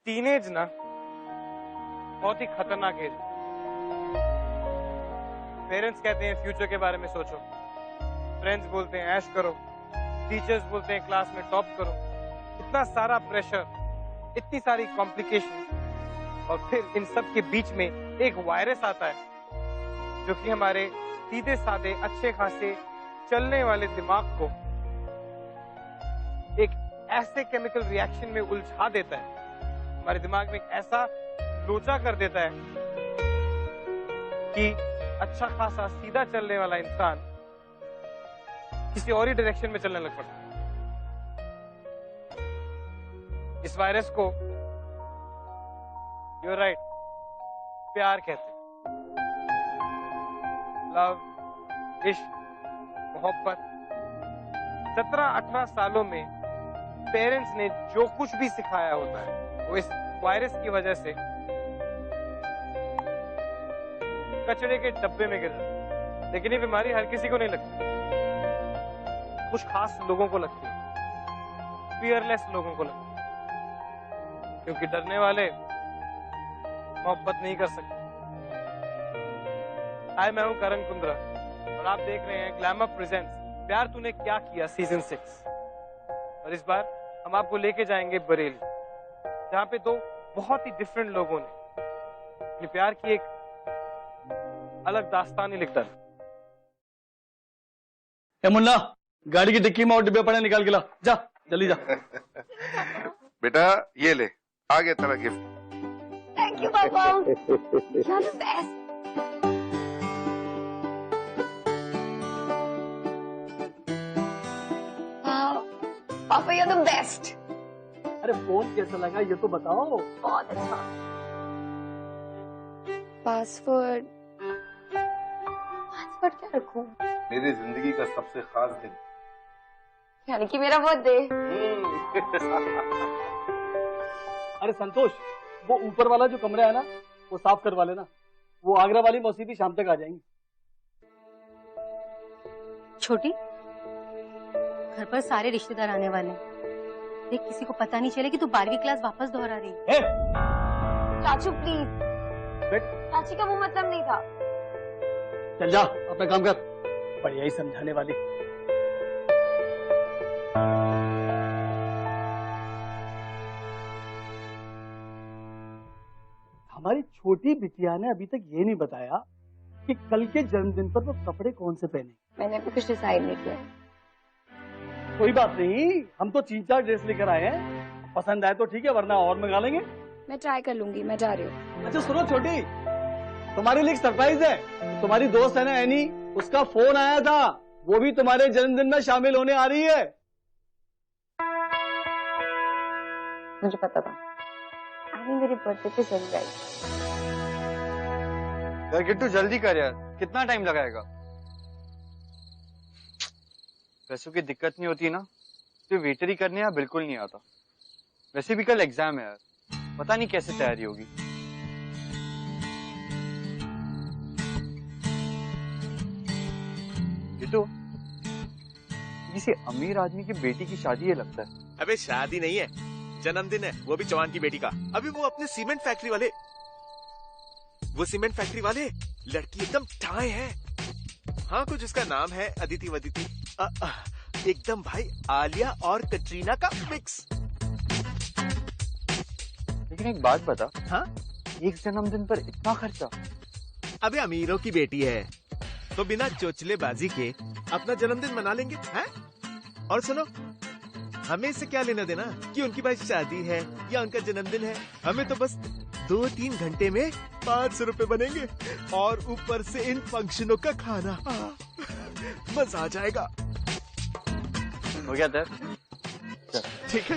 Teenage ना बहुत ही खतरनाक एज। पेरेंट्स कहते हैं फ्यूचर के बारे में सोचो, फ्रेंड्स बोलते हैं ऐश करो, टीचर्स बोलते हैं क्लास में टॉप करो। इतना सारा प्रेशर, इतनी सारी कॉम्प्लिकेशन, और फिर इन सब के बीच में एक वायरस आता है जो कि हमारे सीधे साधे अच्छे खासे चलने वाले दिमाग को एक ऐसे केमिकल रिएक्शन में उलझा देता है, हमारे दिमाग में एक ऐसा लोचा कर देता है कि अच्छा खासा सीधा चलने वाला इंसान किसी और ही डायरेक्शन में चलने लग पड़ता है। इस वायरस को यूर राइट प्यार कहते हैं। लव, इश्क, मोहब्बत। 17-18 सालों में पेरेंट्स ने जो कुछ भी सिखाया होता है वो इस वायरस की वजह से कचरे के डब्बे में गिर जाता है। लेकिन ये बीमारी हर किसी को नहीं लगती, कुछ खास लोगों को लगती है, फियरलेस लोगों को लगती है, क्योंकि डरने वाले मोहब्बत नहीं कर सकते। हाय, मैं हूं करण कुंद्रा और आप देख रहे हैं ग्लैमर प्रेजेंट्स प्यार तूने क्या किया सीजन 6। और इस बार हम आपको लेके जाएंगे बरेली, जहां पे दो बहुत ही डिफरेंट लोगों ने अपने प्यार की एक अलग दास्तान ही लिख डाली। मुन्ना, गाड़ी की डिक्की में और डिब्बे पड़े, निकाल के ला, जा जल्दी जा। बेटा ये ले, आ गया तेरा गिफ्ट। थैंक यू पापा, you're the best. Wow, पापा you're the best. अरे फोन कैसा लगा ये तो बताओ। बहुत अच्छा। पासवर्ड क्या रखूं? मेरी जिंदगी का सबसे खास दिन, यानी कि मेरा बर्थडे। अरे संतोष, वो ऊपर वाला जो कमरा है ना वो साफ करवा लेना, वो आगरा वाली मौसी भी शाम तक आ जाएंगी। छोटी, घर पर सारे रिश्तेदार आने वाले हैं, देख किसी को पता नहीं चले कि तू 12वीं क्लास वापस दोहरा रही है। चाचू प्लीज, चाची का वो मतलब नहीं था। चल जा अपना काम कर, बढ़िया ही समझाने वाली। हमारी छोटी बिटिया ने अभी तक ये नहीं बताया कि कल के जन्मदिन पर वो कपड़े कौन से पहने। मैंने भी कुछ डिसाइड नहीं किया। कोई बात नहीं, हम तो 3-4 ड्रेस लेकर आए हैं, पसंद आए तो ठीक है, वरना और मंगा लेंगे। मैं ट्राई कर लूंगी, मैं जा रही हूँ। अच्छा सुनो छोटी, तुम्हारे लिए एक सरप्राइज है। तुम्हारी दोस्त है ना एनी, उसका फोन आया था, वो भी तुम्हारे जन्मदिन में शामिल होने आ रही है। मुझे पता था, एनी मेरे बर्थडे पे जल्दी आई। यार किट्टू जल्दी कर यार, कितना टाइम लगाएगा? पैसों की दिक्कत नहीं होती ना तो वेटर ही करने यार बिल्कुल नहीं आता। वैसे भी कल एग्जाम है यार, पता नहीं कैसे तैयारी होगी। किट्टू, किसी अमीर आदमी की बेटी की शादी है लगता है। अबे शादी नहीं है, जन्मदिन है, वो भी चौहान की बेटी का। अभी वो अपने सीमेंट फैक्ट्री वाले लड़की एकदम ठाए है। हाँ, कुछ उसका नाम है अदिति वदिति। एकदम भाई आलिया और कटरीना का मिक्स। लेकिन एक बात बता, हाँ? एक जन्मदिन पर इतना खर्चा? अबे अमीरों की बेटी है तो बिना चोचलेबाजी के अपना जन्मदिन मना लेंगे, हैं? और सुनो, हमें इससे क्या लेना देना कि उनकी भाई शादी है या उनका जन्मदिन है। हमें तो बस 2-3 घंटे में 500 रुपए बनेंगे और ऊपर से इन फंक्शनों का खाना। मजा आ जाएगा। हो गया था? ठीक है।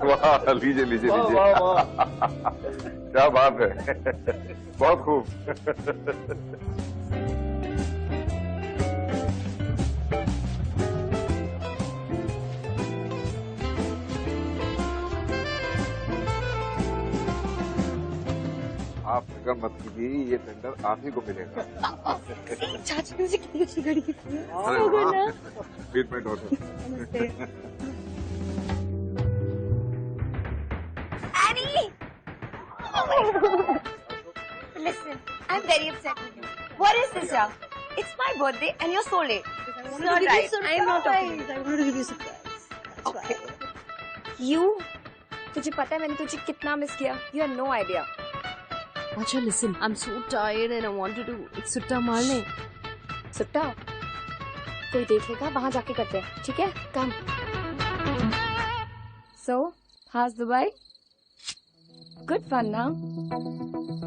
वाह, लीजिए लीजिए लीजिए। क्या बात है, बहुत खूब। आप फिक्र मत कीजिए, ये टेंडर आप ही को मिलेगा। चाची ने मुझे कितनी अच्छी गाड़ी गिफ्ट की। अरे वाह, meet my daughter. Annie! Oh my God. Listen, I'm very upset with you. What is this, yaar? It's my birthday and you're so late. It's not right. I'm not talking. I wanted to give you a surprise. Okay. You? तुझे पता है मैंने तुझे कितना miss किया? You have no idea. Acha, listen. I'm so tired and I wanted to एक सुट्टा मार ले. सुट्टा? कोई देखेगा वहाँ जाके करते हैं, ठीक है? Come. So, how's Dubai? Good fun, now.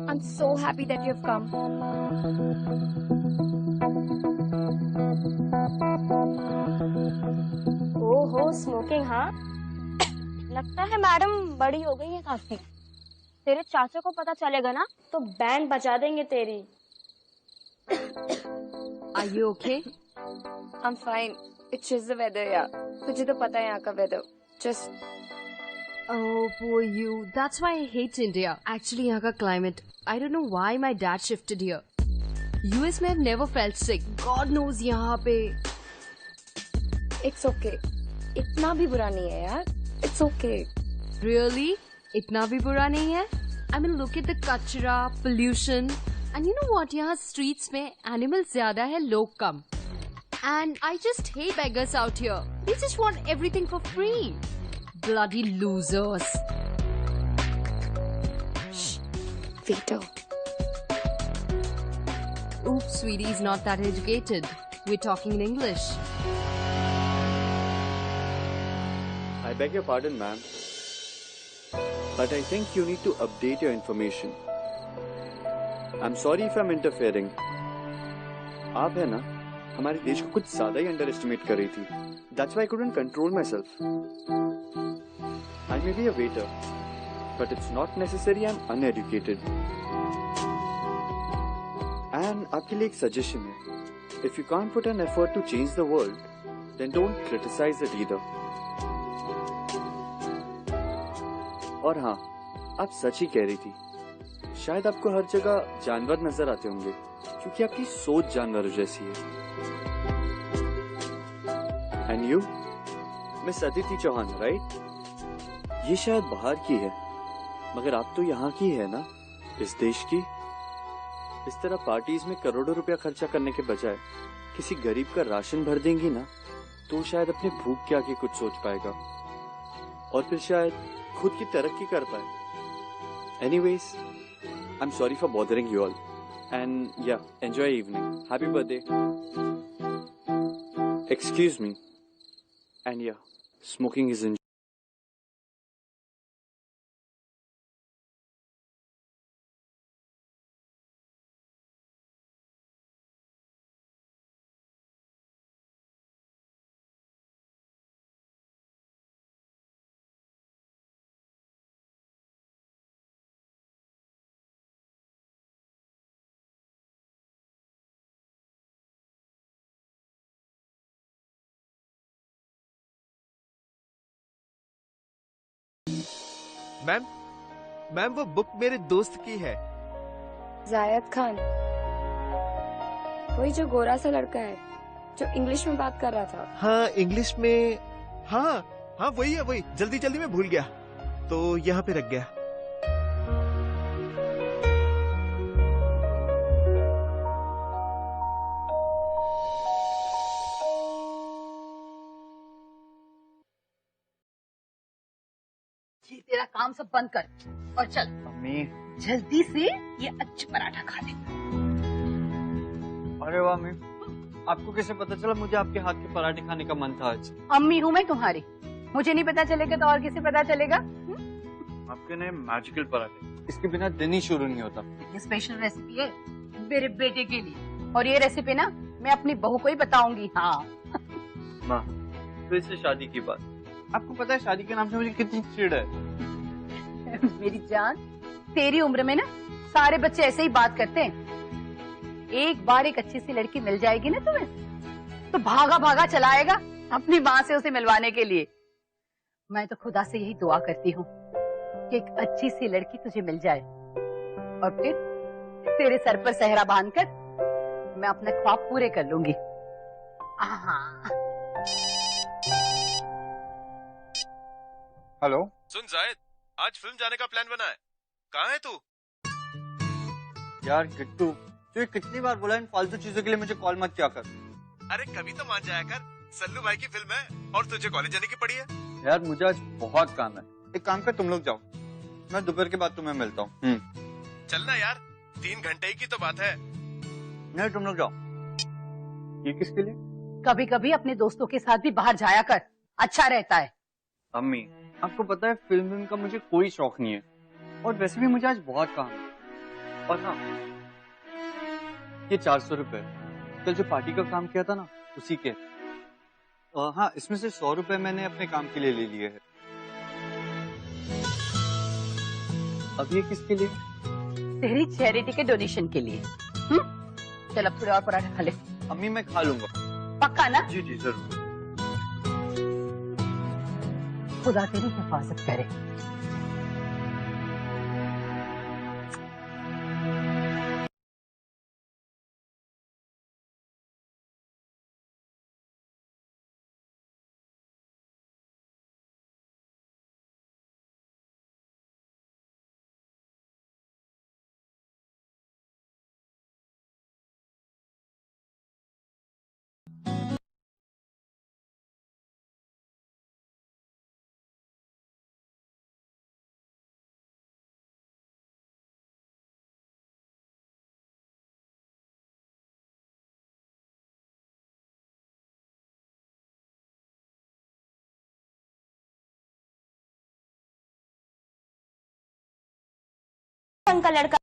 I'm so happy that you've come. ओहो, स्मोकिंग, हाँ? लगता है मैडम बड़ी हो गई है काफी। तेरे चाचा को पता चलेगा ना तो बैंड बजा देंगे तेरी। Are you okay? I'm fine. It's just the weather, यार। तुझे तो पता है यहाँ का weather. Just Oh, poor you. That's why I hate India. Actually, यहाँ का climate. I don't know why my dad shifted here. US में I've never felt sick. God knows यहाँ पे. it's okay. इतना भी बुरा नहीं है यार। It's okay. Really? इतना भी बुरा नहीं है? I mean, look at the कचरा, pollution. And you know what? यहाँ streets में animals ज़्यादा है, लोग कम. And I just hate beggars out here. They just want everything for free. Bloody losers. Waiter. Oops, sweetie, he's not that educated. We're talking in English. I beg your pardon, ma'am. But I think you need to update your information. I'm sorry if I'm interfering. आप है ना हमारे देश को कुछ ज्यादा ही underestimate कर रही थी. That's why I couldn't control myself. I may be a waiter, but it's not necessary I'm uneducated. And आपके लिए एक suggestion है. If you can't put an effort to change the world, then don't criticize it either. और हाँ, आप सच ही कह रही थी. शायद आपको हर जगह जानवर नजर आते होंगे, क्योंकि आपकी सोच जानवरों जैसी है. And you, miss Aditi Chauhan, right? ये शायद बाहर की है, मगर आप तो यहाँ की है ना, इस देश की. इस तरह पार्टीज में करोड़ों रुपया खर्चा करने के बजाय किसी गरीब का राशन भर देंगी ना, तो शायद अपने भूख के आगे कुछ सोच पाएगा और फिर शायद खुद की तरक्की कर पाए. Anyways, I'm sorry for bothering you all. And yeah, enjoy your evening. Happy birthday. Excuse me. And yeah, smoking is in. Ma'am, ma'am वो बुक मेरे दोस्त की है. जायद खान, वही जो गोरा सा लड़का है जो इंग्लिश में बात कर रहा था. हाँ, इंग्लिश में. हाँ हाँ, वही है, वही. जल्दी जल्दी में भूल गया तो यहाँ पे रख गया. ये तेरा काम सब बंद कर और चल मम्मी. जल्दी से ये अच्छा पराठा खा ले. अरे वाह मम्मी, आपको कैसे पता चला मुझे आपके हाथ के पराठे खाने का मन था आज? अम्मी हूँ मैं तुम्हारी, मुझे नहीं पता चलेगा तो और किसे पता चलेगा? आपके नए मैजिकल पराठे, इसके बिना दिन ही शुरू नहीं होता. ये स्पेशल रेसिपी है मेरे बेटे के लिए और ये रेसिपी ना मैं अपनी बहू को ही बताऊंगी. हाँ माँ, फिर से शादी की बात. आपको पता है शादी के नाम से मुझे कितनी चिढ़ है. मेरी जान, तेरी उम्र में ना सारे बच्चे ऐसे ही बात करते हैं. एक बार एक अच्छी सी लड़की मिल जाएगी ना तुम्हें तो भागा भागा चलाएगा अपनी माँ से उसे मिलवाने के लिए. मैं तो खुदा से यही दुआ करती हूँ कि एक अच्छी सी लड़की तुझे मिल जाए और फिर तेरे सर पर सहरा बांधकर मैं अपने ख्वाब पूरे कर लूंगी। हाँ। हेलो। सुन जायद, आज फिल्म जाने का प्लान बना है। कहाँ है तू? यार किट्टू, तू कितनी बार बोला इन फालतू चीजों के लिए मुझे कॉल मत किया कर। अरे कभी तो मान जाया कर, सल्लू भाई की फिल्म है और तुझे कॉलेज जाने की पड़ी है। यार मुझे आज बहुत काम है। एक काम कर, तुम लोग जाओ, मैं दोपहर के बाद तुम्हें मिलता हूँ। चलना यार, 3 घंटे ही की तो बात है। नहीं, तुम लोग जाओ। ये किसके लिए? कभी कभी अपने दोस्तों के साथ भी बाहर जाया कर, अच्छा रहता है। अम्मी, आपको पता है फिल्म का मुझे कोई शौक नहीं है, और वैसे भी मुझे आज बहुत काम है। और हाँ, ये 400 रुपए कल जो पार्टी का काम किया था ना, उसी के। हाँ, इसमें से 100 रुपए मैंने अपने काम के लिए ले लिए हैं। अब ये किसके लिए? तेरी चैरिटी के डोनेशन के लिए। चल अब थोड़े और पराठे खा ले। अम्मी मैं खा लूंगा। पक्का ना? जी जी जरूर। खुदा तेरी हिफाजत करे। का लड़का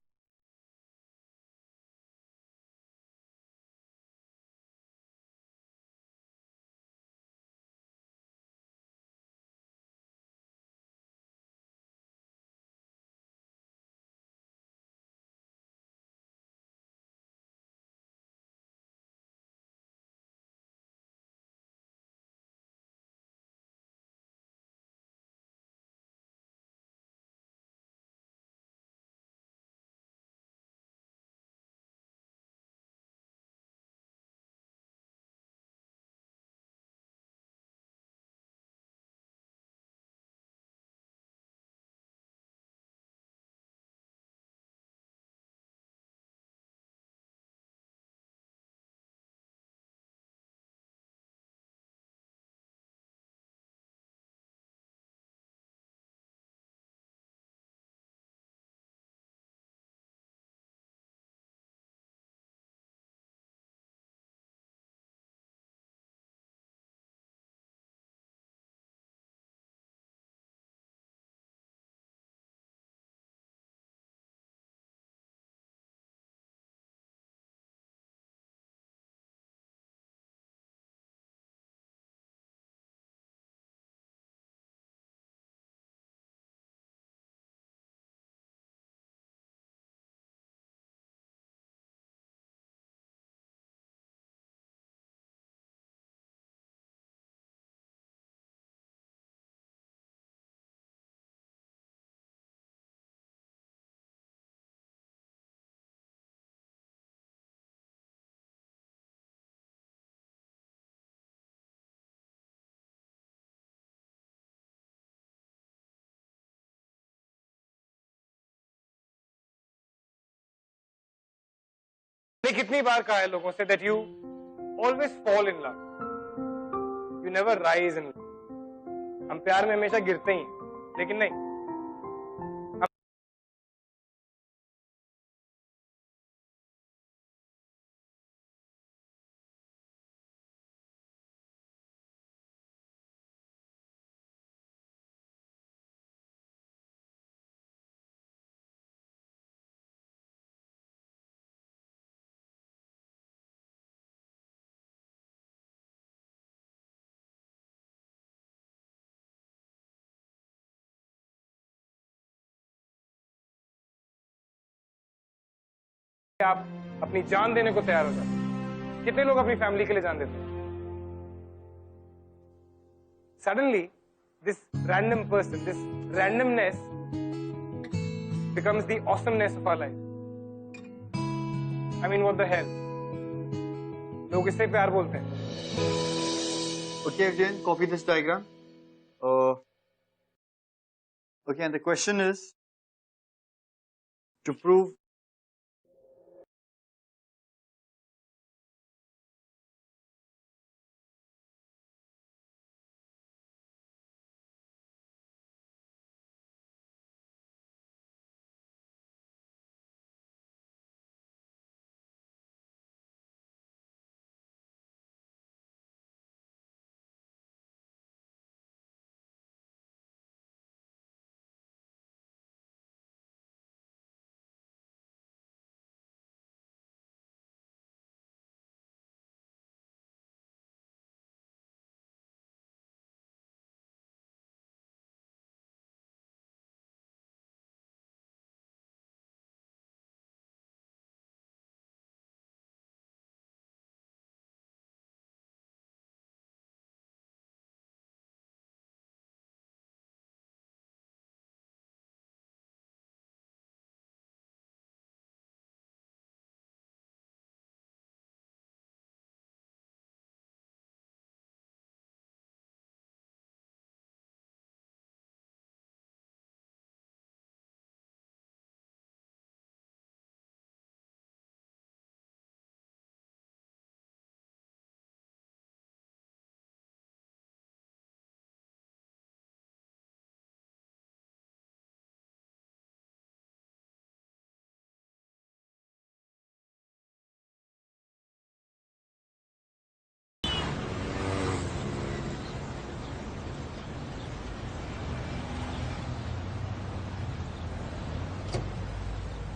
मैंने कितनी बार कहा है लोगों से that you always fall in love, you never rise in love. हम प्यार में हमेशा गिरते ही हैं, लेकिन नहीं, आप अपनी जान देने को तैयार हो जाते। कितने लोग अपनी फैमिली के लिए जान देते हैं? Suddenly, this random person, this randomness becomes the awesomeness of our life. I mean, what the hell? लोग इससे प्यार बोलते हैं. Okay, again, copy this diagram. Okay, and the question is to prove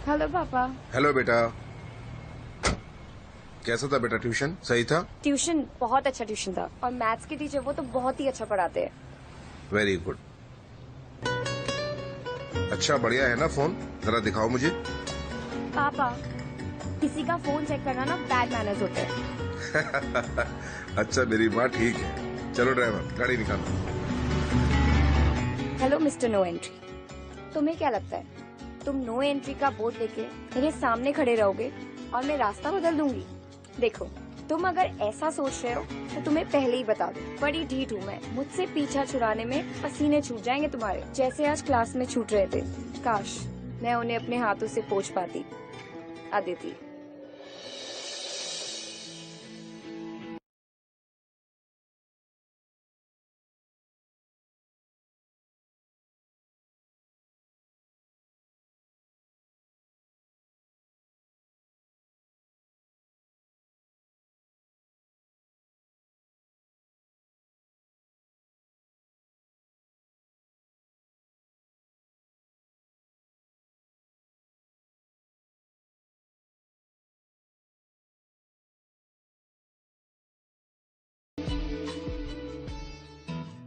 hello पापा. हेलो बेटा, कैसा था बेटा ट्यूशन? सही था? ट्यूशन बहुत अच्छा ट्यूशन था और मैथ्स के टीचर वो तो बहुत ही अच्छा पढ़ाते हैं. Very good. अच्छा बढ़िया है ना फोन? जरा दिखाओ मुझे. पापा, किसी का फोन चेक करना ना बैड मैनर्स होते हैं. अच्छा मेरी बात ठीक है. चलो ड्राइवर गाड़ी निकालो. Hello mister no entry. तुम्हें क्या लगता है तुम नो एंट्री का बोर्ड लेके मेरे सामने खड़े रहोगे और मैं रास्ता बदल दूंगी? देखो, तुम अगर ऐसा सोच रहे हो तो तुम्हें पहले ही बता दो, बड़ी ढीठ हूँ मैं. मुझसे पीछा छुड़ाने में पसीने छूट जाएंगे तुम्हारे, जैसे आज क्लास में छूट रहे थे. काश मैं उन्हें अपने हाथों से पोंछ पाती. अदिति.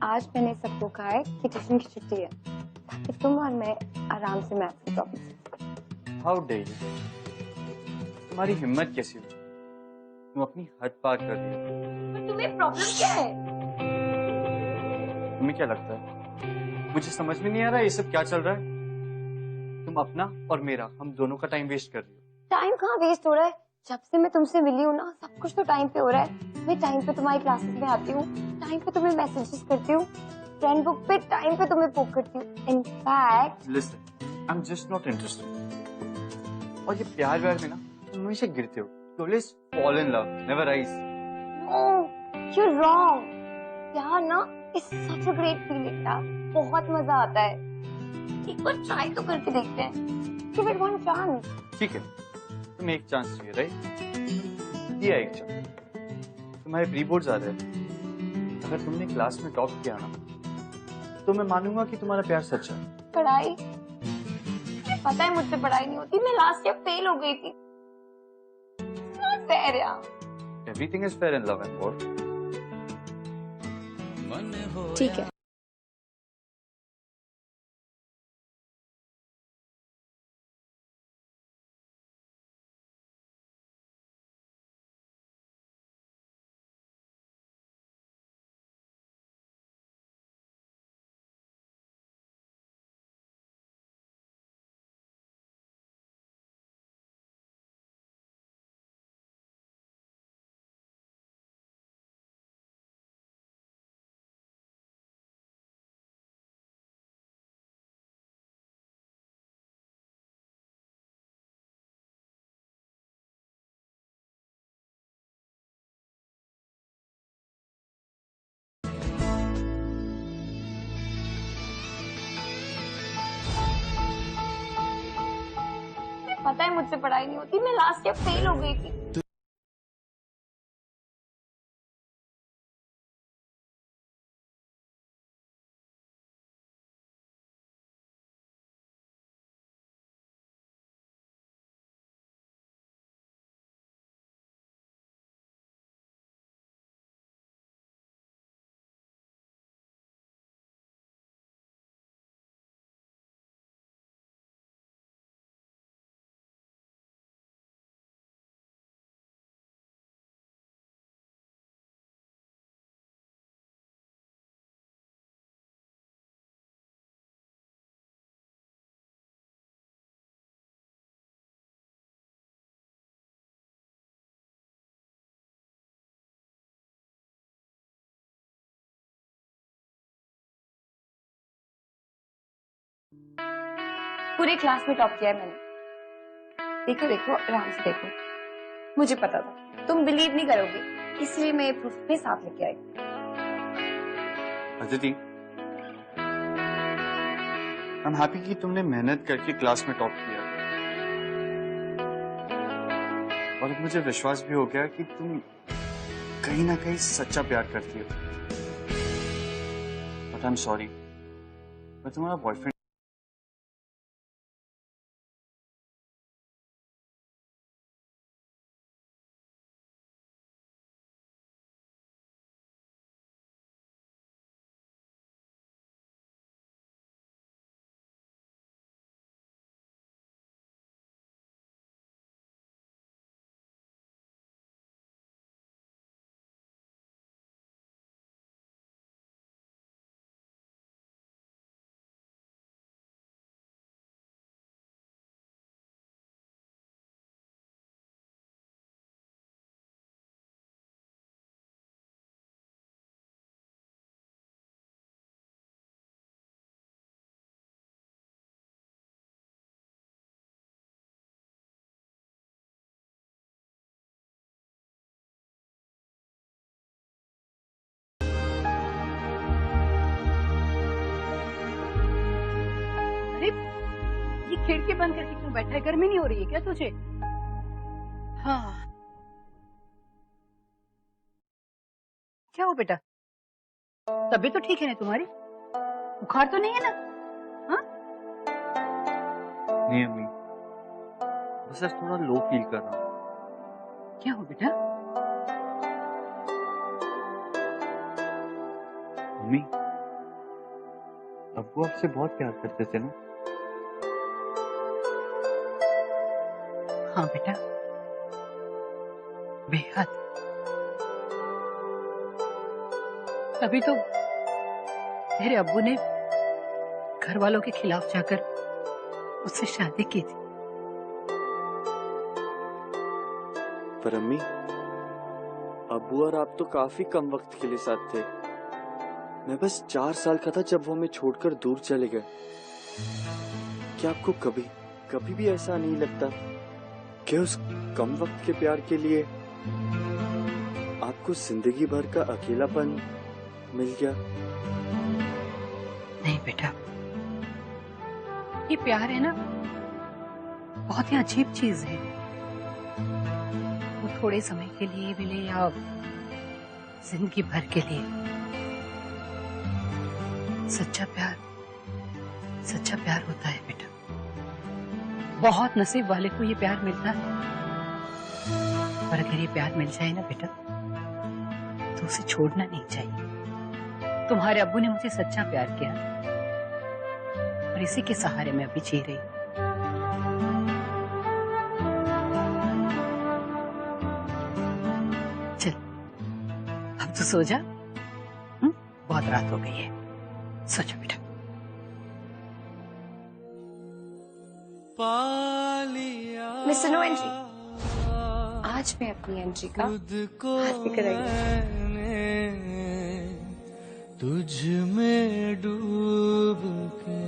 आज मैंने सबको कहा है कि ट्यूशन की छुट्टी है ताकि तुम और मैं आराम से मैथ्स की टॉपिक. हाउ डे यू, तुम्हारी हिम्मत कैसी हुई? तुम अपनी हद पार कर रही हो. तुम्हें प्रॉब्लम क्या है? तुम्हें क्या लगता है मुझे समझ में नहीं आ रहा ये सब क्या चल रहा है? तुम अपना और मेरा, हम दोनों का टाइम वेस्ट कर रही हो. टाइम कहाँ वेस्ट हो रहा है? जब से मैं तुमसे मिली हूँ ना, सब कुछ तो टाइम पे हो रहा है. मैं टाइम पे तुम्हारी क्लासेस में आती हूँ, टाइम पे तुम्हें मैसेजेस करती हूँ, फ्रेंड बुक पे टाइम पे तुम्हें पोक करती हूँ. In fact listen, I am just not interested. और ये प्यार व्यार में ना तुम हमेशा गिरते हो. Always fall in love, never rise. No, you are wrong. प्यार ना is such a great feeling यार. बहुत मजा आता है. एक बार ट्राई तो करके देखते हैं. Give it one chance. ठीक है, तुम्हें एक चांस चाहिए राइट? दिया एक चांस. तुम्हारे प्री बोर्ड्स आ रहे हैं. अगर तुमने क्लास में टॉप किया ना तो मैं मानूंगा कि तुम्हारा प्यार सच है. पढ़ाई, पता है मुझसे पढ़ाई नहीं होती. मैं लास्ट ईयर फेल हो गई थी. फेयर यार. Everything is fair in love and war. ठीक है. पता है मुझसे पढ़ाई नहीं होती, मैं लास्ट ईयर फेल हो गई थी। पूरे क्लास में टॉप किया है मैंने। देखो देखो, आराम से देखो। मुझे पता था तुम बिलीव नहीं करोगे, इसलिए मैं ये प्रूफ अपने साथ लेके आई। अदिति, आई एम हैप्पी कि तुमने मेहनत करके क्लास में टॉप किया और अब मुझे विश्वास भी हो गया कि तुम कहीं ना कहीं सच्चा प्यार करती हो। बट आई एम सॉरी, मैं तुम्हारा बॉयफ्रेंड। अरे ये खिड़की बंद करके क्यों बैठा है? गर्मी नहीं हो रही है क्या तुझे? हाँ, क्या हो बेटा? तबीयत तो ठीक है ना तुम्हारी? बुखार तो नहीं है ना? हाँ? नहीं अम्मी, बस आज थोड़ा लो फील कर रहा हूँ। क्या हो बेटा? अम्मी, अब्बू आपसे बहुत प्यार करते थे ना? हाँ बेटा, बेहद। तभी तो तेरे अब्बू ने घर वालों के खिलाफ जाकर उससे शादी की थी। पर अम्मी, अब्बू और आप तो काफी कम वक्त के लिए साथ थे। मैं बस 4 साल का था जब वो हमें छोड़कर दूर चले गए। क्या आपको कभी कभी भी ऐसा नहीं लगता कि उस कम वक्त के प्यार के लिए आपको जिंदगी भर का अकेलापन मिल गया? नहीं बेटा, ये प्यार है ना, बहुत ही अजीब चीज है। वो थोड़े समय के लिए मिले या जिंदगी भर के लिए, सच्चा प्यार होता है बेटा। बहुत नसीब वाले को ये प्यार मिलता है। पर अगर ये प्यार मिल जाए ना बेटा, तो उसे छोड़ना नहीं चाहिए। तुम्हारे अब्बू ने मुझे सच्चा प्यार किया और इसी के सहारे मैं अभी जी रही हूँ। चल, अब तो सो जा। बहुत रात हो गई है, सो जा बेटा। मिस्टर नो एंट्री, आज मैं अपनी एंट्री का हाथ लेकर आई हूँ। तुझ में डूब के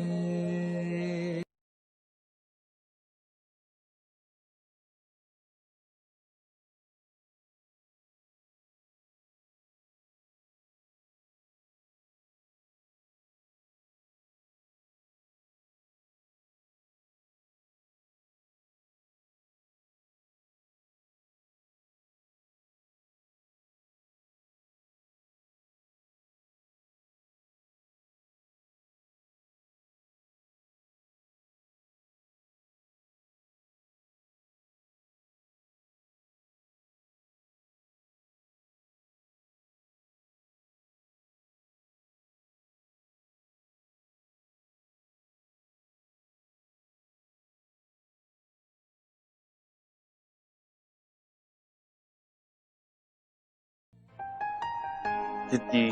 अदिति,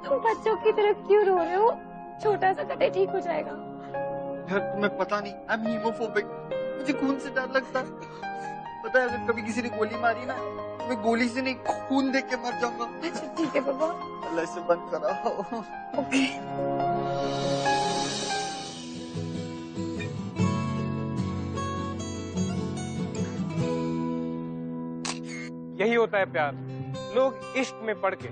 तुम बच्चों की तरह क्यों रो रहे हो? छोटा सा कटे ठीक हो जाएगा। यार तुम्हें पता नहीं, आई एम हीमोफोबिक, मुझे खून से डर लगता है। पता है अगर कभी किसी ने गोली मारी ना, तो मैं गोली से नहीं खून देख के मर जाऊंगा। अच्छा ठीक है पापा। अल्लाह से बंद कराओ। ओके। यही होता है प्यार। लोग इश्क में पड़ के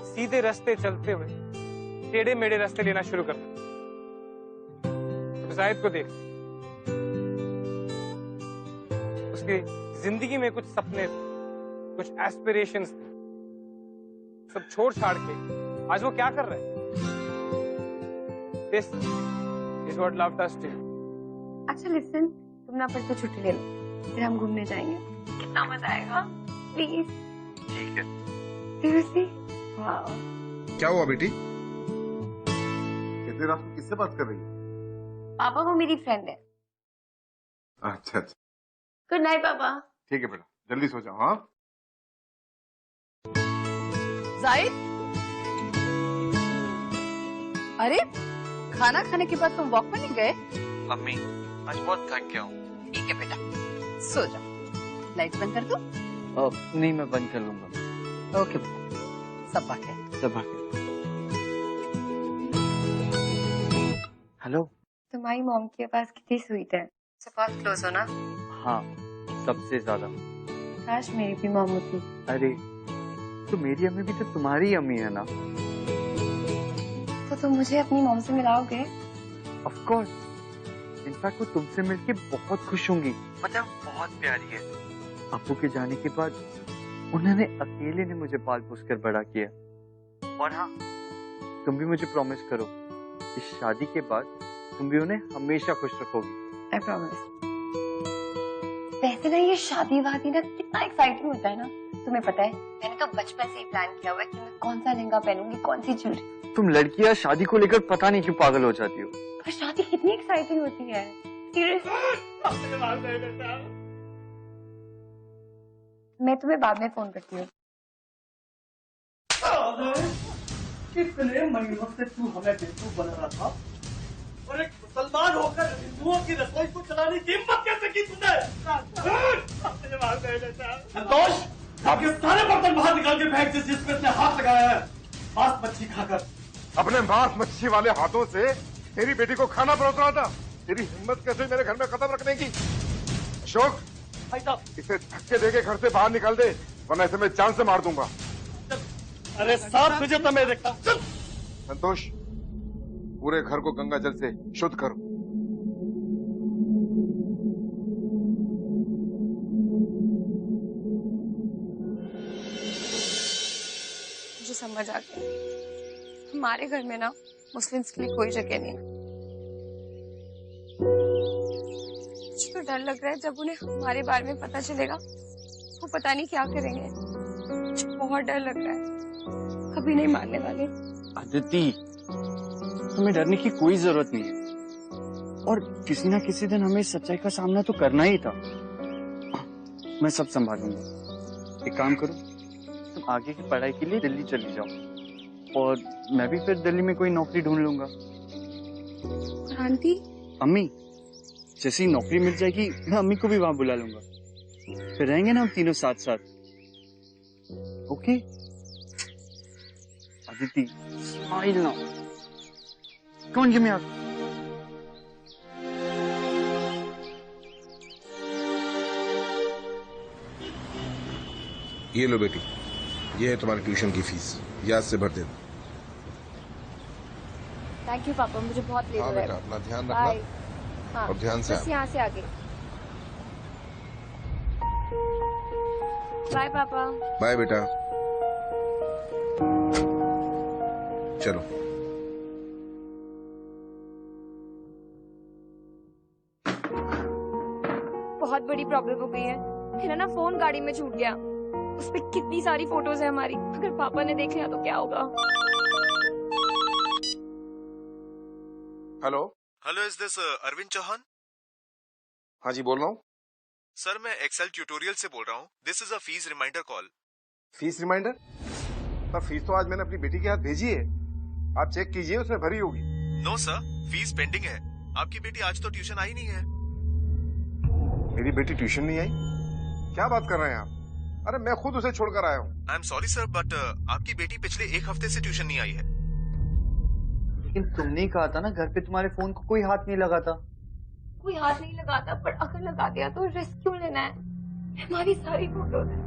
सीधे रास्ते चलते हुए टेढ़े मेढ़े रास्ते लेना शुरू करते हैं। तो जाहिद को देख, उसकी जिंदगी में कुछ सपने थे, कुछ एस्पिरेशंस थे, सब छोड़ छाड़ के आज वो क्या कर रहा है? This is what love does to you. अच्छा लिसन, तुम ना परसों छुट्टी ले लो, फिर हम घूमने जाएंगे। कितना मजा आएगा। प्लीज। ठीक है। सीरियसली? वाओ। क्या हुआ बेटी? कितनी रात को किससे बात कर रही है? पापा वो मेरी फ्रेंड है। अच्छा अच्छा, गुड नाइट पापा। ठीक है बेटा, जल्दी सो जाओ। हाँ जाहिद, अरे खाना खाने के बाद तुम वॉक पर नहीं गए? मम्मी आज बहुत थक गया हूँ। ठीक है बेटा, सो जाओ। लाइट बंद कर दो? नहीं मैं बंद कर लूंगा। ओके बेटा, सब है। सब हेलो। तुम्हारी मॉम के पास कितनी स्वीट है। सब बहुत क्लोज हो ना? हाँ सबसे ज्यादा। काश मेरी भी मॉम होती। अरे तो मेरी अम्मी भी तो तुम्हारी अम्मी है ना। तो तुम मुझे अपनी मॉम से मिलाओगे? ऑफ कोर्स, इनफैक्ट वो तुमसे मिलके बहुत खुश होंगी। पता है बहुत प्यारी है। अब्बू के जाने के बाद उन्होंने अकेले ने मुझे पाल पोस कर बड़ा किया। और हाँ, तुम भी मुझे प्रॉमिस करो, इस शादी के बाद तुम भी उन्हें हमेशा खुश रखोगी। I promise. वैसे ना ये शादी वादी ना कितना एक्साइटिंग होता है ना। तुम्हें पता है मैंने तो बचपन से ही प्लान किया हुआ है कि मैं कौन सा लहंगा पहनूंगी, कौन सी ज्वेलरी। तुम लड़कियां शादी को लेकर पता नहीं क्यों पागल हो जाती हो। पर शादी कितनी एक्साइटिंग होती है। मैं तुम्हें बाद में फोन करती हूँ। कितने महीनों से तू हमें बेवकूफ बना रहा था, और एक मुसलमान होकर हिंदुओं की रसोई को चलाने की हिम्मत कैसे की तूने? संतोष, आपके सारे बर्तन बाहर निकाल के फेंक दे जिसमें इसने हाथ लगाया है मांस मच्छी खाकर। अपने मांस मच्छी वाले हाथों से मेरी बेटी को खाना परोस रहा था। तेरी हिम्मत कैसे मेरे घर में कदम रखने की? अशोक, भाई साहब, इसे धक्के देके घर से बाहर निकाल दे, वरना इसे मैं जान से मार दूंगा। अरे साहब तुझे तो मैं देखता। संतोष, पूरे घर को गंगा जल से शुद्ध करो। मुझे समझ आ गया, हमारे घर में ना मुस्लिम्स के लिए कोई जगह नहीं है। मुझे तो डर लग रहा है जब उन्हें हमारे बारे में पता चलेगा, वो पता नहीं क्या करेंगे। मुझे बहुत डर लग रहा है, कभी नहीं मानने वाले। अदिति, हमें डरने की कोई जरूरत नहीं है, और किसी ना किसी दिन हमें सच्चाई का सामना तो करना ही था। मैं सब संभालूंगा। एक काम करो, तुम आगे की पढ़ाई के लिए दिल्ली चली जाओ, और मैं भी फिर दिल्ली में कोई नौकरी ढूंढ लूंगा। आंटी? अम्मी, जैसी नौकरी मिल जाएगी मैं अम्मी को भी वहां बुला लूंगा, फिर रहेंगे ना हम तीनों साथ साथ। Okay? Aditi, smile now. Come on, give me a hug. ये लो बेटी, ये है तुम्हारी ट्यूशन की फीस, याद से भर देना। थैंक यू पापा, मुझे बहुत लेट हो हाँ रहा बेटा, है। अपना ध्यान बाय। रखना हाँ, और ध्यान से बस यहाँ से आगे। बाय पापा। बाय बेटा। चलो। बहुत बड़ी प्रॉब्लम हो गई है। मेरा ना फोन गाड़ी में छूट गया, उस पे कितनी सारी फोटोज है हमारी। अगर पापा ने देख लिया तो क्या होगा? Hello. Hello, is this Arvind Chauhan? हाँ जी, बोल रहा हूँ। सर मैं एक्सेल ट्यूटोरियल से बोल रहा हूँ. This is a fees reminder call. Fees reminder? पर फीस तो आज मैंने अपनी बेटी के हाथ भेजी है. आप चेक कीजिए, उसने भरी होगी. नो सर, फीस पेंडिंग है. आपकी बेटी आज तो ट्यूशन आई नहीं है. मेरी बेटी ट्यूशन नहीं आई? क्या बात कर रहे हैं आप? अरे मैं खुद उसे छोड़कर आया हूँ. I am sorry sir, but आपकी बेटी पिछले 1 हफ्ते से ट्यूशन नहीं आई है. लेकिन तुमने ही कहा था ना घर पे तुम्हारे फोन को कोई हाथ नहीं लगाता. कोई हाथ नहीं लगाता, पर अगर लगा दिया तो रिस्क क्यों लेना है? हमारी सारी फोटोज है.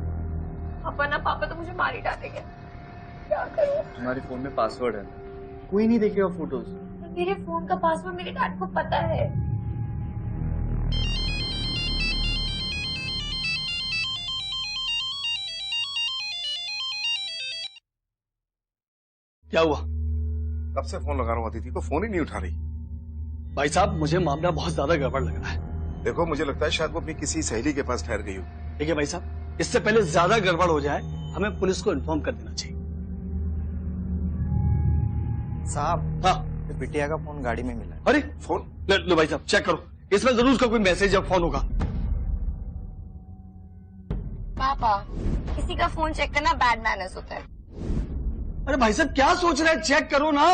पापा ना पापा तो मुझे मार ही डालेंगे. क्या करूं? तुम्हारे फोन में पासवर्ड है, कोई नहीं देखेगा फोटोज. मेरे फोन का पासवर्ड मेरे डैड को पता है. क्या हुआ? कब से फोन लगा रहा हूँ, अदिति को फोन ही नहीं उठा रही. भाई साहब, मुझे मामला बहुत ज्यादा गड़बड़ लग रहा है. देखो, मुझे लगता है शायद वो अपनी किसी सहेली के पास ठहर गई हो. देखिए भाई साहब, इससे पहले ज्यादा गड़बड़ हो जाए हमें पुलिस को इन्फॉर्म कर देना चाहिए. साहब, हाँ, बिटिया का फोन गाड़ी में मिला. अरे फोन लो भाई साहब, चेक करो, इसमें जरूर उसका कोई मैसेज या फोन होगा. पापा, किसी का फोन चेक करना बैड मैनर्स होता है. अरे भाई साहब, क्या सोच रहे हैं? चेक करो ना.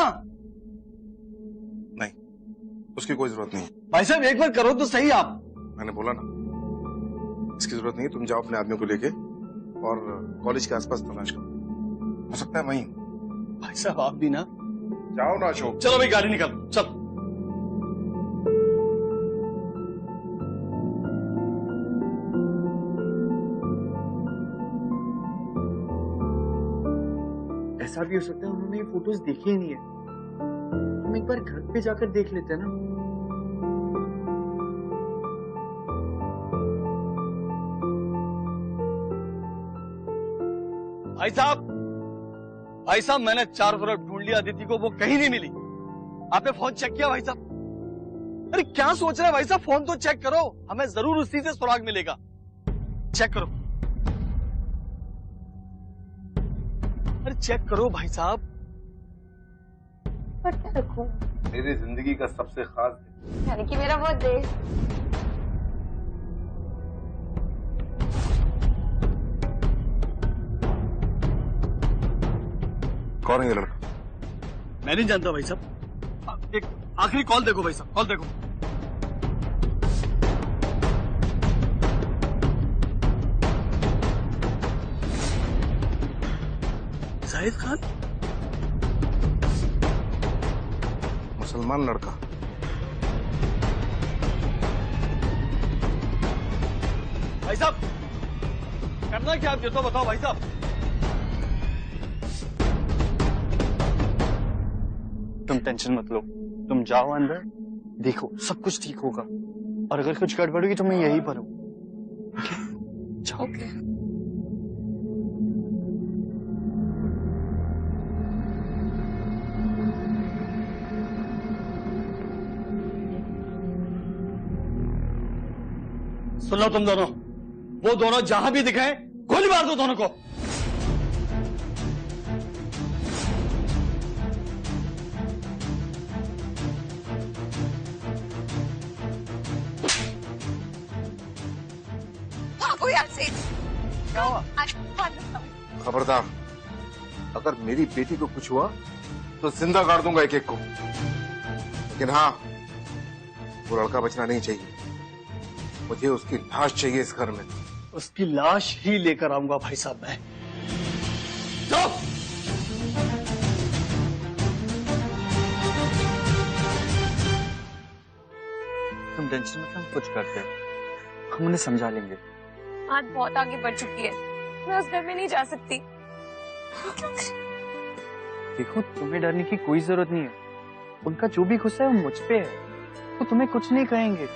नहीं, उसकी कोई जरूरत नहीं. भाई साहब, एक बार करो तो सही. आप, मैंने बोला ना, इसकी जरूरत नहीं है. तुम जाओ अपने आदमियों को लेके और कॉलेज के आसपास तलाश करो. हो सकता है वहीं. भाई साहब आप भी ना. जाओ ना अशोक. चलो भाई, गाड़ी निकालो, चलो. ऐसा भी हो सकता है उन्होंने ये फोटोज देखी ही नहीं है. हम एक बार घर पे जाकर देख लेते हैं ना. भाई साहब मैंने चारों तरफ ढूंढ लिया अदिति को, वो कहीं नहीं मिली. आपने फोन चेक किया भाई साहब? अरे क्या सोच रहे हैं भाई साहब, फोन तो चेक करो, हमें जरूर उसी से सुराग मिलेगा. चेक करो, अरे चेक करो भाई साहब. पर क्या रखूं? मेरी जिंदगी का सबसे खास दिन, यानी कि मेरा बर्थडे. कौन है ये लड़का? मैं नहीं जानता भाई साहब. एक आखिरी कॉल देखो भाई साहब, कॉल देखो. जाहिद खान, मुसलमान लड़का. भाई साहब करना क्या आप ये तो बताओ भाई साहब. तुम टेंशन मत लो, तुम जाओ अंदर, देखो सब कुछ ठीक होगा. और अगर कुछ गड़बड़ होगी तो मैं यहीं पर हूँ. जाओ. सुन लो तुम दोनों, वो दोनों जहां भी दिखाएं गोली मार दो दोनों को. भागो यहाँ से. क्या हुआ? खबरदार, अगर मेरी बेटी को कुछ हुआ तो जिंदा गाड़ दूंगा एक एक को. लेकिन हाँ, वो लड़का बचना नहीं चाहिए. मुझे उसकी लाश चाहिए इस घर में. उसकी लाश ही लेकर आऊंगा भाई साहब मैं. जाओ. तुम टेंशन मत, हम कुछ करते हैं, हम उन्हें समझा लेंगे. बात बहुत आगे बढ़ चुकी है, मैं उस घर में नहीं जा सकती. देखो, तुम्हें डरने की कोई जरूरत नहीं है. उनका जो भी गुस्सा है वो मुझ पे है, वो तुम्हें कुछ नहीं कहेंगे.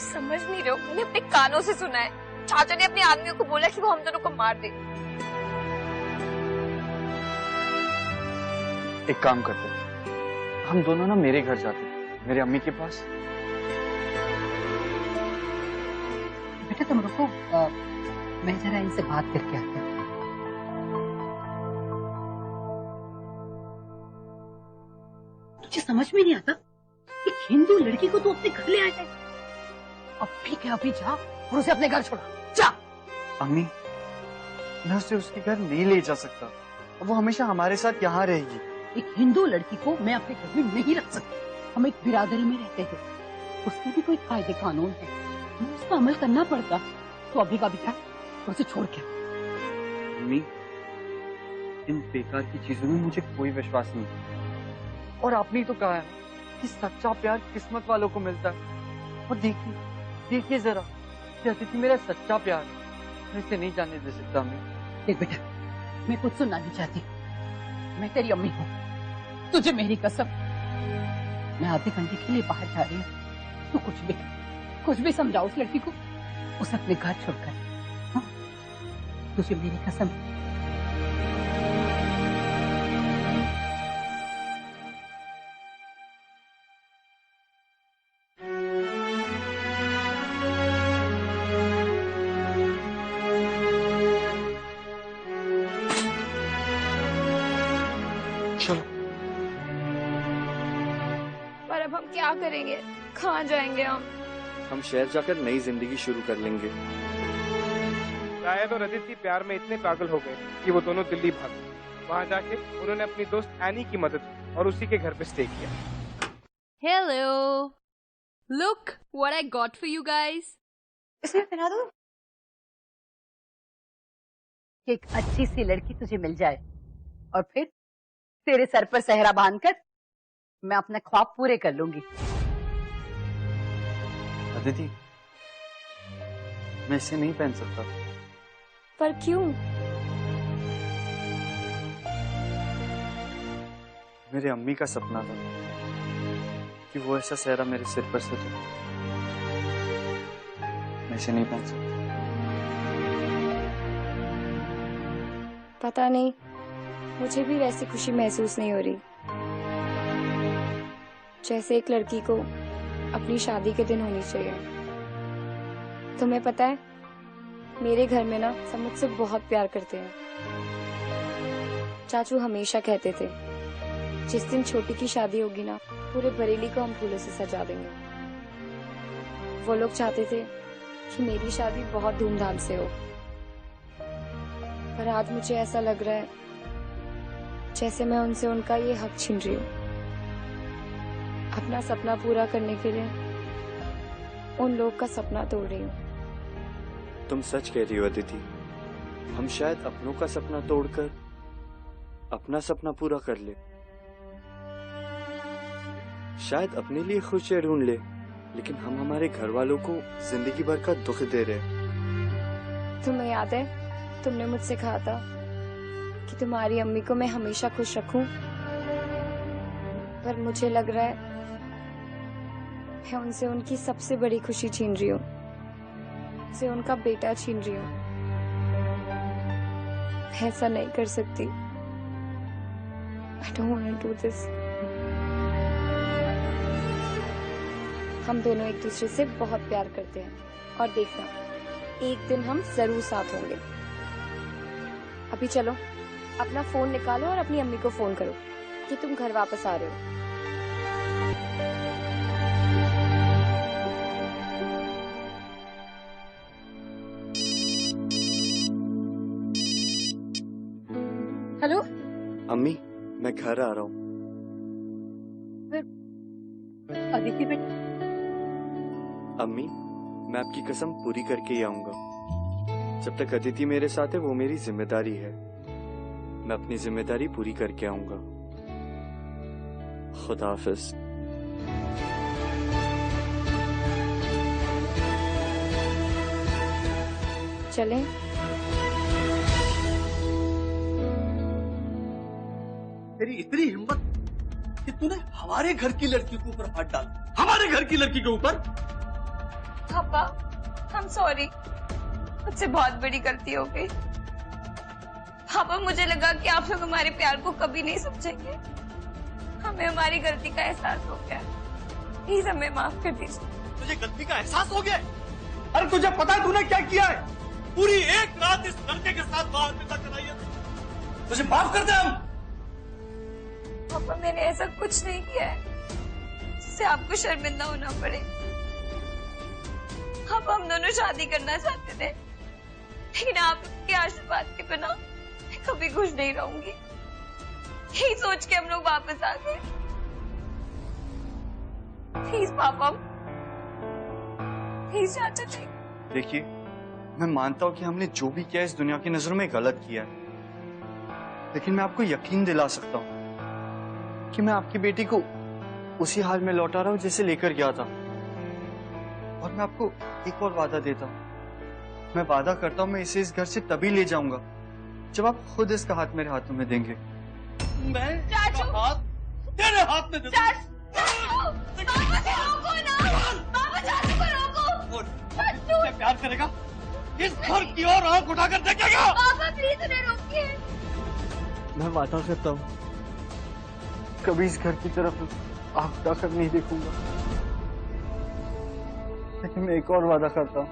समझ नहीं रहे हो, मैंने अपने कानों से सुना है. चाचा ने अपने आदमियों को बोला कि वो हम दोनों को मार दे. एक काम करते हैं, हम दोनों ना मेरे घर जाते हैं, मेरे अम्मी के पास. बेटा तुम रुको, मैं जरा इनसे बात करके आती हूँ. तुझे समझ में नहीं आता, एक हिंदू लड़की को तू अपने घर ले आया है. अब भी क्या, अभी जा और उसे अपने घर छोड़ा। जा। अम्मी, मैं उसे उसके घर नहीं ले जा सकता, और वो हमेशा हमारे साथ यहाँ रहेगी। एक हिंदू लड़की को मैं अपने घर में नहीं रख सकती। हम एक बिरादरी में रहते हैं, उसके भी कोई कायदे कानून है, हमें उस पर अमल करना पड़ता। तो अभी का भी था और उसे छोड़ के। अम्मी, इन बेकार की चीजों में मुझे कोई विश्वास नहीं। और आपने ही तो कहा है कि सच्चा प्यार किस्मत वालों को मिलता है। और देखिए जरा, ये अदिति मेरा सच्चा प्यार है, मैं इसे नहीं जाने दे सकता। अम्मी देख बेटा, मैं कुछ सुनना नहीं चाहती, मैं तेरी अम्मी हूँ। तुझे मेरी कसम, मैं आधे घंटे के लिए बाहर जा रही हूँ। तू कुछ भी समझाओ उस लड़की को, उसे अपने घर छोड़कर। हाँ? तुझे मेरी कसम। चलो। पर अब हम क्या करेंगे? कहाँ जाएंगे हम शहर जाकर नई जिंदगी शुरू कर लेंगे। शायद और अदिति प्यार में इतने पागल हो गए कि वो दोनों दिल्ली भाग गए। वहाँ जाके उन्होंने अपनी दोस्त एनी की मदद की और उसी के घर पे स्टे किया। Hello. Look what I got for you guys. इसमें पहना दो। एक अच्छी सी लड़की तुझे मिल जाए और फिर तेरे सर पर सहरा बांधकर मैं अपने ख्वाब पूरे कर लूंगी। अदिति, मैं इसे नहीं पहन सकता। पर क्यों? मेरे अम्मी का सपना था कि वो ऐसा सहरा मेरे सिर पर सजे। मैं इसे नहीं पहन सकता। पता नहीं, मुझे भी वैसी खुशी महसूस नहीं हो रही जैसे एक लड़की को अपनी शादी के दिन होनी चाहिए। तुम्हें पता है, मेरे घर में ना सब मुझसे बहुत प्यार करते हैं। चाचू हमेशा कहते थे, जिस दिन छोटी की शादी होगी ना, पूरे बरेली को हम फूलों से सजा देंगे। वो लोग चाहते थे कि मेरी शादी बहुत धूमधाम से हो, पर आज मुझे ऐसा लग रहा है जैसे मैं उनसे उनका ये हक छीन रही हूँ। अपना सपना पूरा करने के लिए उन लोग का सपना तोड़ रही हूँ। तुम सच कह रही हो अदिति। हम शायद अपनों का सपना तोड़कर अपना सपना पूरा कर ले, शायद अपने लिए खुशियां ढूंढ ले, लेकिन हम हमारे घर वालों को जिंदगी भर का दुख दे रहे। तुम्हें याद है, तुमने मुझसे कहा था कि तुम्हारी अम्मी को मैं हमेशा खुश रखूं, पर मुझे लग रहा है मैं उनसे उनकी सबसे बड़ी खुशी छीन रही हूँ, उनसे उनका बेटा छीन रही हूँ। मैं ऐसा नहीं कर सकती। I don't want to do this. हम दोनों एक दूसरे से बहुत प्यार करते हैं और देखना, एक दिन हम जरूर साथ होंगे। अभी चलो, अपना फोन निकालो और अपनी अम्मी को फोन करो कि तुम घर वापस आ रहे हो। हेलो अम्मी, मैं घर आ रहा हूँ। अदिति बेटा। अम्मी, मैं आपकी कसम पूरी करके ही आऊंगा। जब तक अदिति मेरे साथ है वो मेरी जिम्मेदारी है। मैं अपनी जिम्मेदारी पूरी करके आऊंगा। खुदा हाफिज। चलें? तेरी इतनी हिम्मत कि तूने हमारे घर की लड़की के ऊपर हाथ डाला, हमारे घर की लड़की के ऊपर। पापा, I'm sorry, मुझसे बहुत बड़ी गलती हो गई। पापा, मुझे लगा कि आप लोग हमारे प्यार को कभी नहीं समझेंगे। हमें हमारी गलती का एहसास हो गया। प्लीज हमें माफ कर दीजिए। तुझे गलती का एहसास हो गया? अरे तुझे पता है तूने क्या किया है? पूरी एक रात इस लड़के के साथ बाहर बिता कराई है। तुझे माफ कर दे हम। पापा, मैंने ऐसा कुछ नहीं किया है जिससे आपको शर्मिंदा होना पड़े। अब हम दोनों शादी करना चाहते थे, लेकिन आपके आशीर्वाद के बिना मैं कभी खुश नहीं रहूंगी। यही सोच के हम लोग वापस आ गए। प्लीज पापा, प्लीज चाचा जी। देखिए, मैं मानता हूँ कि हमने जो भी किया इस दुनिया की नजरों में गलत किया है, लेकिन मैं आपको यकीन दिला सकता हूँ कि मैं आपकी बेटी को उसी हाल में लौटा रहा हूँ जैसे लेकर गया था। और मैं आपको एक और वादा देता हूँ, मैं वादा करता हूँ मैं इसे इस घर से तभी ले जाऊंगा जब आप खुद इसका हाथ मेरे हाथों में देंगे। मैं चाचू, हाथ तेरे हाथ में दे दूं। पापा से रोको ना, पापा चाचू को रोको। चाचू से प्यार करेगा, इस घर की ओर आंख उठाकर देखेगा। पापा प्लीज उन्हें रोकिए। मैं वादा करता हूँ कभी इस घर की तरफ आंख उठाकर नहीं देखूंगा, लेकिन मैं एक और वादा करता हूँ,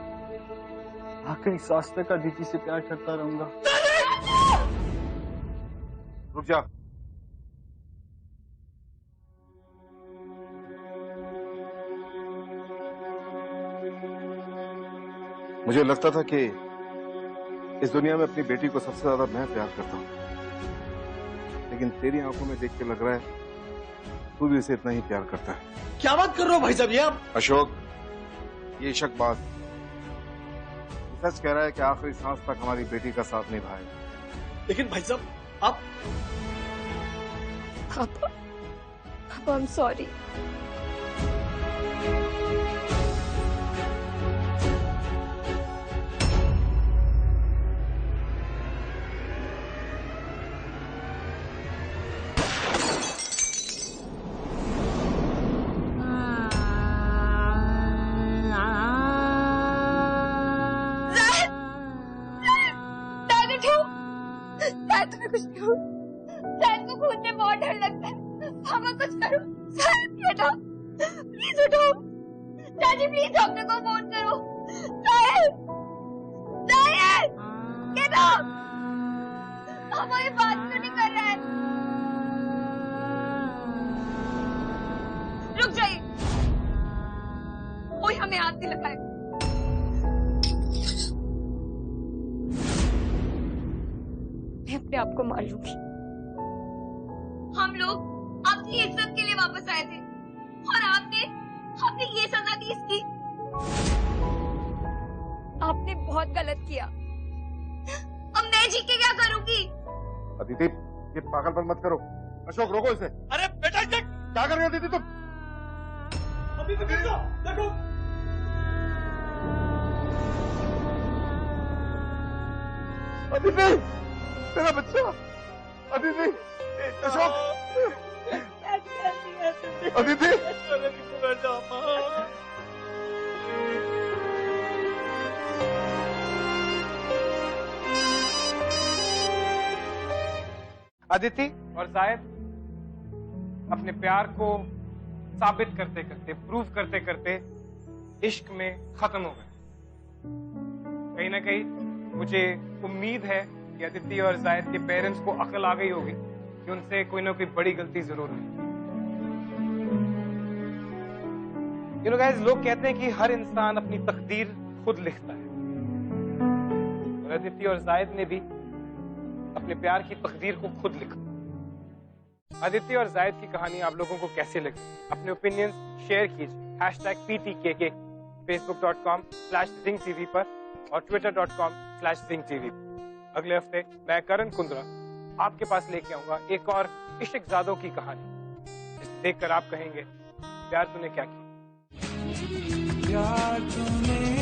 आखिरी सांस तक अदिति से प्यार करता रहूंगा। रुक जा। मुझे लगता था कि इस दुनिया में अपनी बेटी को सबसे ज्यादा मैं प्यार करता हूं, लेकिन तेरी आंखों में देख के लग रहा है तू भी उसे इतना ही प्यार करता है। क्या बात कर रहे हो भाई साहब ये आप? अशोक, ये शकबाज सच कह रहा है कि आखिरी सांस तक हमारी बेटी का साथ निभाएगा। लेकिन भाई साहब आप पापा, पापा आई एम सॉरी। तुम्हें कुछ नहीं हो, शायद को कूदने में बहुत डर लगता है। पापा कुछ करो, शायद उठाओ, प्लीज उठाओ। दादी प्लीज डॉक्टर को फोन करो। शायद, शायद, get up। पापा ये बात क्यों नहीं कर रहा है? रुक जाइए, कोई हमें हाथ नहीं लगाए। मैं अपने आप को मार लूंगी। हम लोग अपनी इज्जत के लिए वापस आए थे और आपने ये सजा दी इसकी। आपने बहुत गलत किया। अब मैं जी के क्या करूंगी? अदिति, ये पागलपन मत करो। अशोक, रोको इसे। अरे बेटा ये क्या कर रही हो अदिति तुम? अदिति देखो। अदिति, मेरा बच्चा। अदिति, अशोक, अदिति। अदिति और जायद अपने प्यार को साबित करते करते, प्रूव करते करते इश्क में खत्म हो गए। कहीं ना कहीं मुझे उम्मीद है कि अदिति और जायद के पेरेंट्स को अकल आ गई होगी कि उनसे कोई ना कोई बड़ी गलती जरूर हुई। यू नो गाइस, लोग कहते हैं कि हर इंसान अपनी तकदीर खुद लिखता है, और अदिति और जायद ने भी अपने प्यार की तकदीर को खुद लिखा। अदिति और जायद की कहानी आप लोगों को कैसी लगी? अपने ओपिनियंस शेयर कीजिए #PTKK, facebook.com/ZingTV पर और twitter.com/ZingTV। अगले हफ्ते मैं करण कुंद्रा आपके पास लेके आऊंगा एक और इश्कजादों की कहानी, जिसे देखकर आप कहेंगे प्यार तूने क्या किया। प्यार तूने